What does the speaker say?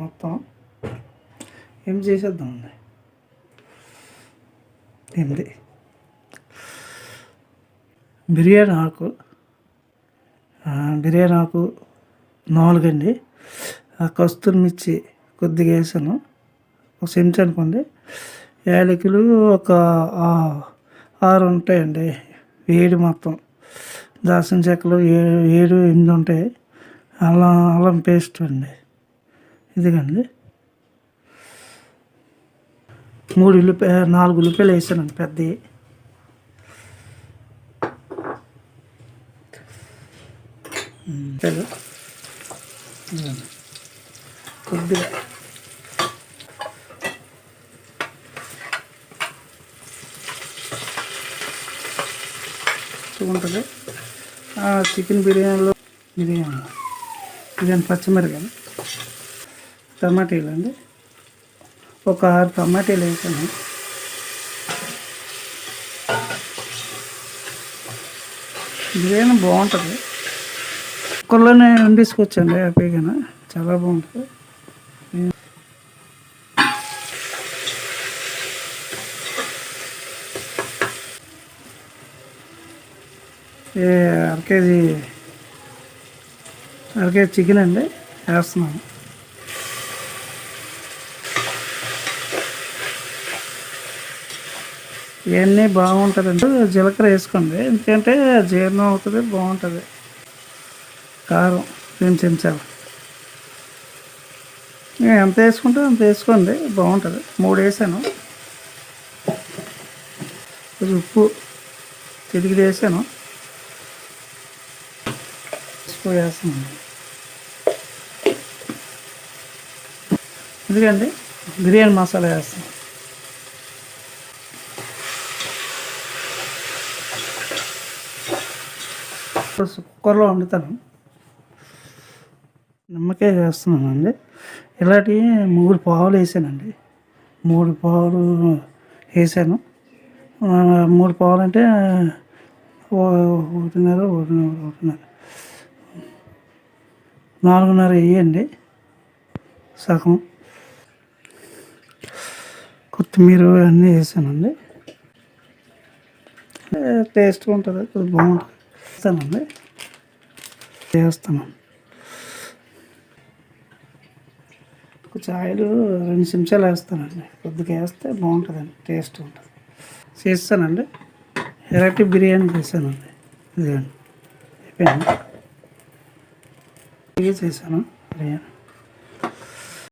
మొత్తం ఏం చేసేద్దామండి. ఏంటి బిర్యానీ ఆకు, బిర్యానీ ఆకు 4 అండి. కస్తూరి మిర్చి కొద్దిగా వేసాను, ఒక చెంచా అనుకోండి. యాలకులు ఒక 6 ఉంటాయండి. 7 మొత్తం. దాల్చిన చెక్కలు 7, 8 ఉంటాయి. అల్లం పేస్ట్ అండి. ఇదిగండి 4 ఉల్లిపాయలు వేసానండి పెద్దవి. కొద్దిగా ఉంటుంది. చికెన్ బిర్యానీలో బిర్యానీ పచ్చిమిరకాయలు, టమాటీలు అండి. ఒక 6 టమాటీలు వేసాను. బిర్యానీ బాగుంటుంది. కుక్కర్లోనే వండేసుకోవచ్చండి హ్యాపీగా, చాలా బాగుంటుంది. అర కేజీ చికెన్ అండి వేస్తున్నాను. ఇవన్నీ బాగుంటుందండి. జీలకర్ర వేసుకోండి, ఎందుకంటే జీర్ణం అవుతుంది, బాగుంటుంది. కారం 2 చెంచాలు, ఎంత వేసుకుంటే అంత వేసుకోండి, బాగుంటుంది. 3 వేసాను. కొంచెం ఉప్పు చిటికెడు వేసాను. పసుపు వేస్తున్నాను. ఎందుకండి బిర్యానీ మసాలా వేస్తాను. కుక్కర్లో వండుతాను. నిమ్మకాయ వేస్తున్నానండి. ఇలాంటివి 3 పావులు వేసానండి. 3 పావులు వేసాను. 3 పావులు అంటే 1.5 4.5 వేయండి, సగం. కొత్తిమీర అన్నీ వేసానండి. టేస్ట్గా ఉంటుంది, కొద్దిగా బాగుంటుంది. వేస్తానండి, వేస్తాను. కొంచెం ఆయిల్ 2 చెంచాలు వేస్తానండి. కొద్దిగా వేస్తే బాగుంటుందండి, టేస్ట్ ఉంటుంది. చేస్తానండి. వెరైటీ బిర్యానీ చేశానండి. ఇదిగండి అయిపోయింది. చేశాను బిర్యానీ.